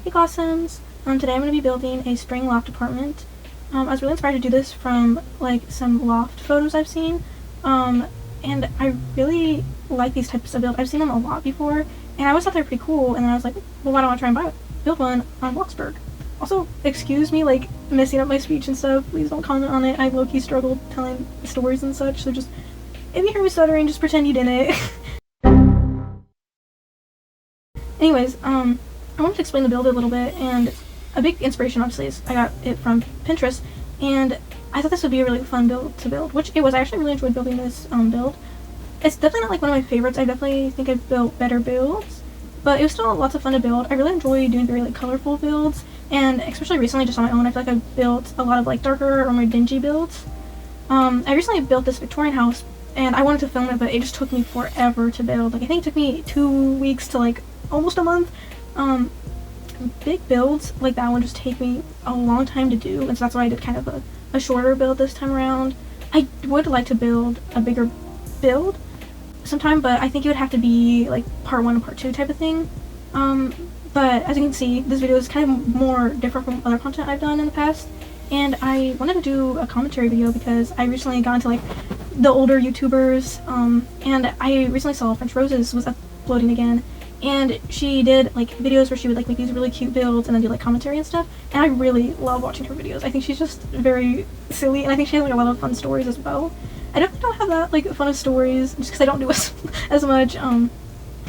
Hey glossoms! Today I'm going to be building a spring loft apartment. I was really inspired to do this from like some loft photos I've seen, and I really like these types of builds. I've seen them a lot before, and I always thought they were pretty cool, and then I was like, well, why don't I try and build one on Bloxburg? Also, excuse me, like, messing up my speech and stuff, please don't comment on it. I low-key struggled telling stories and such, so just, if you hear me stuttering, just pretend you didn't. Anyways, I wanted to explain the build a little bit, and a big inspiration, obviously, is I got it from Pinterest, and I thought this would be a really fun build to build, which it was. I actually really enjoyed building this build. It's definitely not like one of my favorites. I definitely think I've built better builds, but it was still lots of fun to build. I really enjoy doing very like colorful builds, and especially recently just on my own, I feel like I've built a lot of like darker or more dingy builds. I recently built this Victorian house, and I wanted to film it, but it just took me forever to build. Like, I think it took me 2 weeks to like almost a month. Big builds like that one just take me a long time to do, and so that's why I did kind of a shorter build this time around. I would like to build a bigger build sometime, but I think it would have to be like part 1 and part 2 type of thing. But as you can see, this video is kind of more different from other content I've done in the past, and I wanted to do a commentary video because I recently got into like the older YouTubers, and I recently saw French Roses was uploading again, and she did like videos where she would like make these really cute builds and then do like commentary and stuff, and I really love watching her videos. I think she's just very silly, and I think she has like a lot of fun stories as well. I definitely don't have that like fun of stories just because I don't do as much,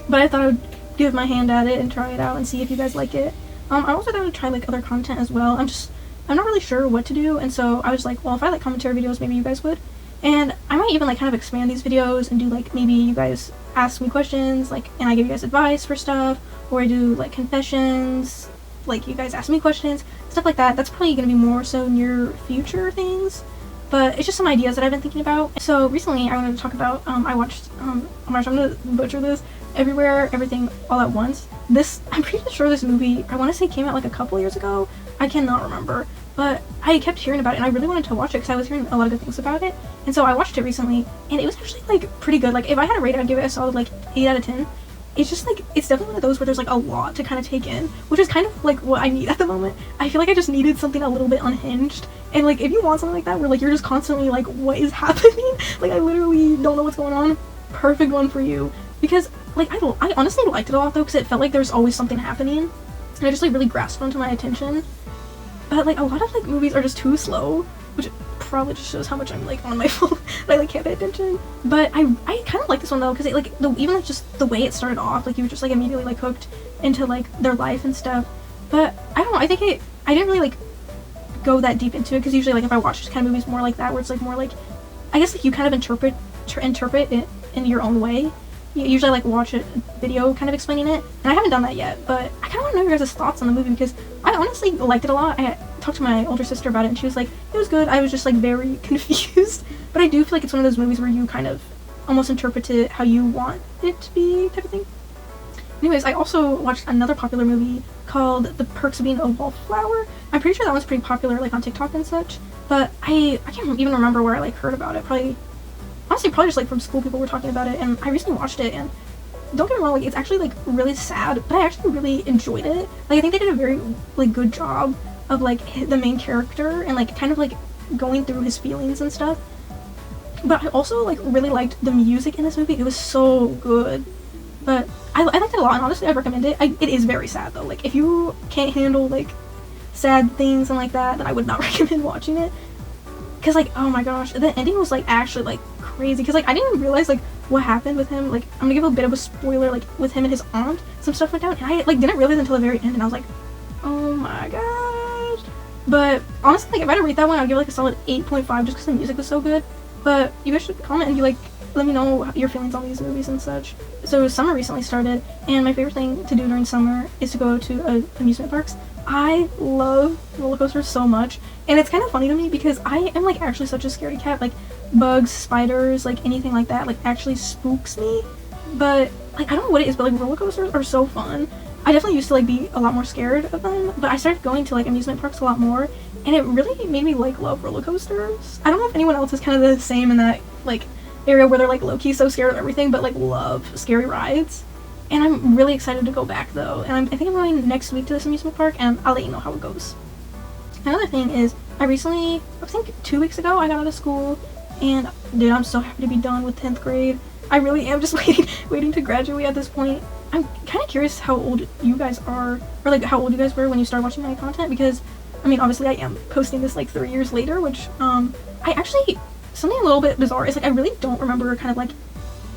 but I thought I would give my hand at it and try it out and see if you guys like it. I also thought I would try like other content as well. I'm not really sure what to do, and so I was like, well, if I like commentary videos, maybe you guys would. And I might even like kind of expand these videos and do like maybe you guys ask me questions, like, and I give you guys advice for stuff, or I do like confessions, like you guys ask me questions, stuff like that. That's probably gonna be more so near future things, but it's just some ideas that I've been thinking about. So recently I wanted to talk about, I watched, oh my gosh, I'm gonna butcher this, Everywhere, Everything, All at Once. I'm pretty sure this movie, I want to say came out like a couple years ago. I cannot remember, but I kept hearing about it and I really wanted to watch it because I was hearing a lot of good things about it. And so I watched it recently, and it was actually like pretty good. Like, if I had a rate, I'd give it a solid like 8 out of 10. It's just like, it's definitely one of those where there's like a lot to kind of take in, which is kind of like what I need at the moment. I feel like I just needed something a little bit unhinged, and like if you want something like that where like you're just constantly like, what is happening? Like, I literally don't know what's going on. Perfect one for you, because like I honestly liked it a lot though, because it felt like there's always something happening, and I just like really grasped onto my attention. But like a lot of like movies are just too slow, which probably just shows how much I'm like on my phone. I like can't pay attention. But I kind of like this one though, because it like even like just the way it started off, like you were just like immediately like hooked into like their life and stuff. But I don't know, I think I didn't really like go that deep into it, because usually like if I watch kind of movies more like that, where it's like more like, I guess like you kind of interpret it in your own way. You usually like watch a video kind of explaining it, and I haven't done that yet, but I kind of want to know your guys' thoughts on the movie, because I honestly liked it a lot. I talked to my older sister about it, and she was like, it was good. I was just like very confused, but I do feel like it's one of those movies where you kind of almost interpret it how you want it to be, type of thing. Anyways, I also watched another popular movie called The Perks of Being a Wallflower. I'm pretty sure that one's pretty popular like on TikTok and such, but I can't even remember where I like heard about it. Honestly, probably just like from school, people were talking about it, and I recently watched it, and don't get me wrong, like it's actually like really sad, but I actually really enjoyed it. Like, I think they did a very like good job of like the main character and like kind of like going through his feelings and stuff. But I also like really liked the music in this movie. It was so good. But I liked it a lot, and honestly I'd recommend it. It is very sad though. Like, if you can't handle like sad things and like that, then I would not recommend watching it. Because like, oh my gosh, the ending was like actually like crazy, because like I didn't even realize like what happened with him. Like, I'm gonna give a bit of a spoiler, like with him and his aunt, some stuff went down, and I like didn't realize until the very end, and I was like, oh my gosh. But honestly, like if I had to rate that one, I'd give it like a solid 8.5 just because the music was so good. But you guys should comment and be like, let me know your feelings on these movies and such. So summer recently started, and my favorite thing to do during summer is to go to amusement parks. I love roller coasters so much, and it's kind of funny to me because I am like actually such a scaredy cat. Like, bugs, spiders, like anything like that like actually spooks me. But like I don't know what it is, but like roller coasters are so fun. I definitely used to like be a lot more scared of them, but I started going to like amusement parks a lot more, and it really made me like love roller coasters. I don't know if anyone else is kind of the same in that like area where they're like low-key so scared of everything but like love scary rides. And I'm really excited to go back though. And I think I'm going next week to this amusement park, and I'll let you know how it goes. Another thing is, I think 2 weeks ago, I got out of school, and dude, I'm so happy to be done with 10th grade. I really am just waiting to graduate at this point. I'm kind of curious how old you guys are, or like how old you guys were when you started watching my content, because, I mean, obviously I am posting this like 3 years later, which, I actually, something a little bit bizarre is like, I really don't remember kind of like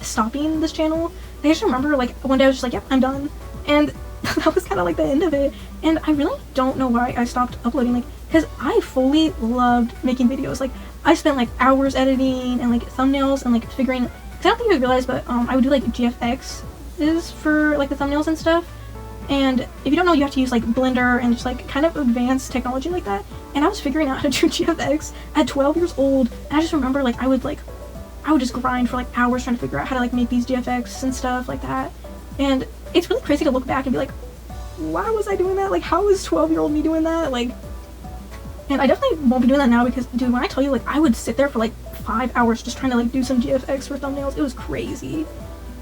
stopping this channel. I just remember like one day I was just like, yep, I'm done. And that was kind of like the end of it. And I really don't know why I stopped uploading, like, because I fully loved making videos. Like, I spent like hours editing and like thumbnails and like figuring, because I don't think you guys realize, but I would do like GFXs for like the thumbnails and stuff. And if you don't know, you have to use like Blender and just like kind of advanced technology like that. And I was figuring out how to do GFX at 12 years old. And I just remember like I would just grind for like hours trying to figure out how to like make these GFX and stuff like that. And it's really crazy to look back and be like, why was I doing that? Like, how was 12-year-old me doing that? Like, and I definitely won't be doing that now, because dude, when I tell you, like, I would sit there for like 5 hours just trying to like do some GFX for thumbnails. It was crazy.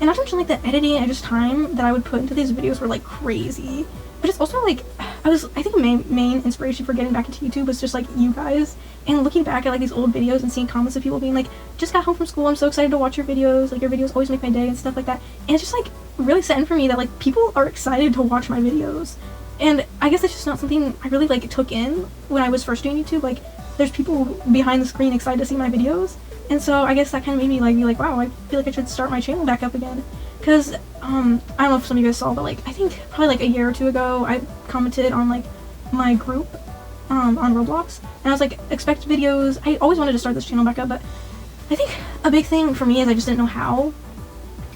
And not to mention like the editing and just time that I would put into these videos were like crazy. But it's also like, I think the main inspiration for getting back into YouTube was just like you guys, and looking back at like these old videos and seeing comments of people being like, just got home from school, I'm so excited to watch your videos, like your videos always make my day and stuff like that. And it's just like really set in for me that like people are excited to watch my videos. And I guess it's just not something I really like took in when I was first doing YouTube. Like, there's people behind the screen excited to see my videos. And so I guess that kind of made me like be like, wow, I feel like I should start my channel back up again. Because I don't know if some of you guys saw, but like I think probably like a year or two ago I commented on like my group on Roblox, and I was like, expect videos. I always wanted to start this channel back up, but I think a big thing for me is I just didn't know how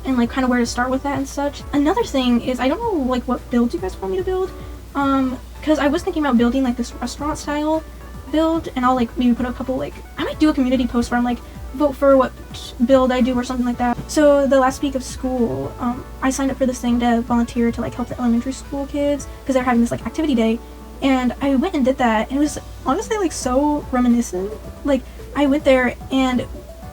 and like kind of where to start with that and such. Another thing is I don't know like what build you guys want me to build, because I was thinking about building like this restaurant style build, and I'll like maybe put a couple, like I might do a community post where I'm like, vote for what build I do or something like that. So the last week of school, I signed up for this thing to volunteer to like help the elementary school kids because they're having this like activity day, and I went and did that, and it was honestly like so reminiscent. Like, I went there and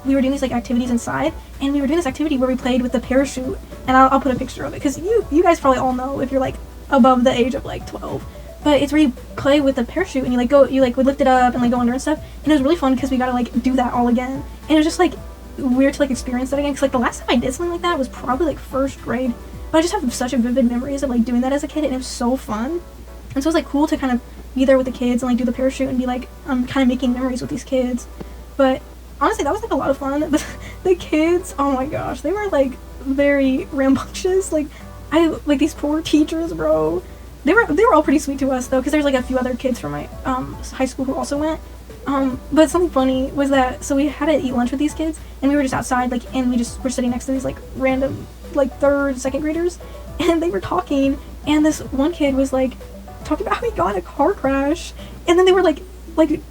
we were doing these like activities inside, and we were doing this activity where we played with the parachute, and I'll put a picture of it because you guys probably all know if you're like above the age of like 12. But it's where you play with the parachute and you would lift it up and like go under and stuff. And it was really fun because we got to like do that all again. And it was just like weird to like experience that again. Because like the last time I did something like that was probably like first grade. But I just have such a vivid memories of like doing that as a kid, and it was so fun. And so it was like cool to kind of be there with the kids and like do the parachute and be like, I'm kind of making memories with these kids. But honestly, that was like a lot of fun. But the kids, oh my gosh, they were like very rambunctious. Like these poor teachers, bro. They were all pretty sweet to us though, because there's like a few other kids from my high school who also went. But something funny was that, so we had to eat lunch with these kids, and we were just outside, like, and we just were sitting next to these like random like 3rd, 2nd graders, and they were talking, and this one kid was like talking about how he got in a car crash, and then they were like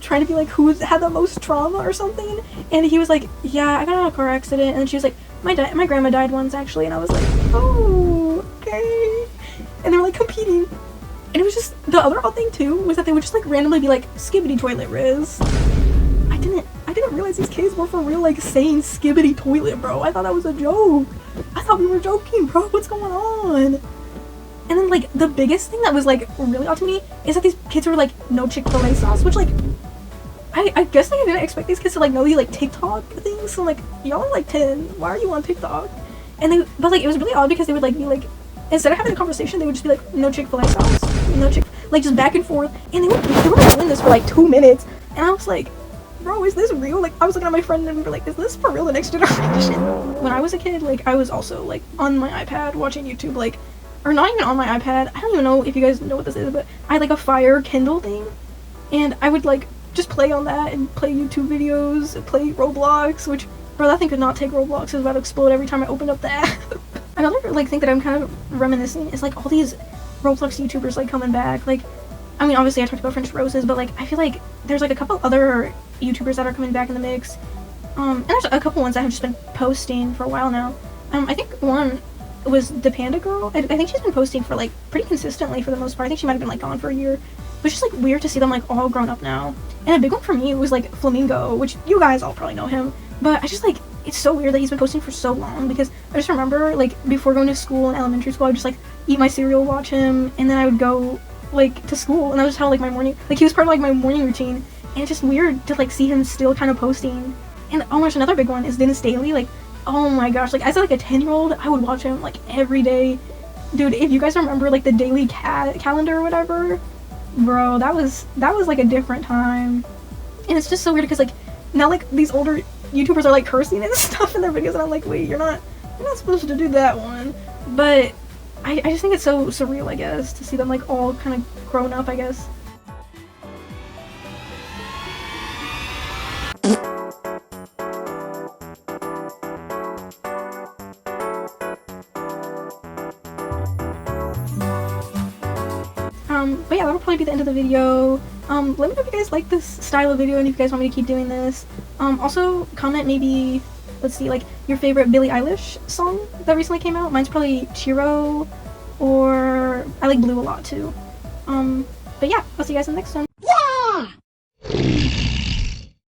trying to be like who had the most trauma or something, and he was like, yeah, I got in a car accident, and then she was like, my grandma died once actually, and I was like, oh, okay. And they were like competing, and it was just, the other odd thing too was that they would just like randomly be like, skibbity toilet Riz. I didn't realize these kids were for real like saying skibbity toilet, bro. I thought that was a joke. I thought we were joking, bro. What's going on? And then like the biggest thing that was like really odd to me is that these kids were like, no Chick-fil-A sauce, which like I guess like I didn't expect these kids to like know these like TikTok things. So like, y'all are like 10, why are you on TikTok? And but like it was really odd because they would like be like, instead of having a conversation, they would just be like, no Chick-fil-A sauce, no like just back and forth, and they were like doing this for like 2 minutes, and I was like, bro, is this real? Like, I was looking at my friend and we were like, is this for real, the next generation? When I was a kid, like, I was also like on my iPad watching YouTube, like, or not even on my iPad, I don't even know if you guys know what this is, but I had like a Fire Kindle thing, and I would like just play on that and play YouTube videos, play Roblox, which, bro, that thing could not take Roblox. It was about to explode every time I opened up the app. Another like thing that I'm kind of reminiscing is like all these Roblox YouTubers like coming back. Like, I mean, obviously I talked about French Roses, but like I feel like there's like a couple other YouTubers that are coming back in the mix. And there's a couple ones that have just been posting for a while now. I think one was the Panda Girl. I think she's been posting for like pretty consistently for the most part. I think she might have been like gone for a year. But it's just like weird to see them like all grown up now. And a big one for me was like Flamingo, which you guys all probably know him. But I just like, it's so weird that he's been posting for so long, because I just remember, like, before going to school in elementary school, I would just, like, eat my cereal, watch him, and then I would go, like, to school, and that was just how, like, my morning, like, he was part of, like, my morning routine, and it's just weird to, like, see him still kind of posting. And oh my gosh, another big one is Dennis Daly. Like, oh my gosh, like, as like a 10-year-old, I would watch him, like, every day. Dude, if you guys remember, like, the daily calendar or whatever, bro, that was like a different time. And it's just so weird because, like, now, like, these older YouTubers are, like, cursing and stuff in their videos, and I'm like, wait, you're not supposed to do that one. But I just think it's so surreal, I guess, to see them, like, all kind of grown up, I guess. But yeah, that'll probably be the end of the video. Let me know if you guys like this style of video and if you guys want me to keep doing this. Also, comment maybe, let's see, like, your favorite Billie Eilish song that recently came out. Mine's probably Chiro, or I like Blue a lot too. But yeah, I'll see you guys in the next one.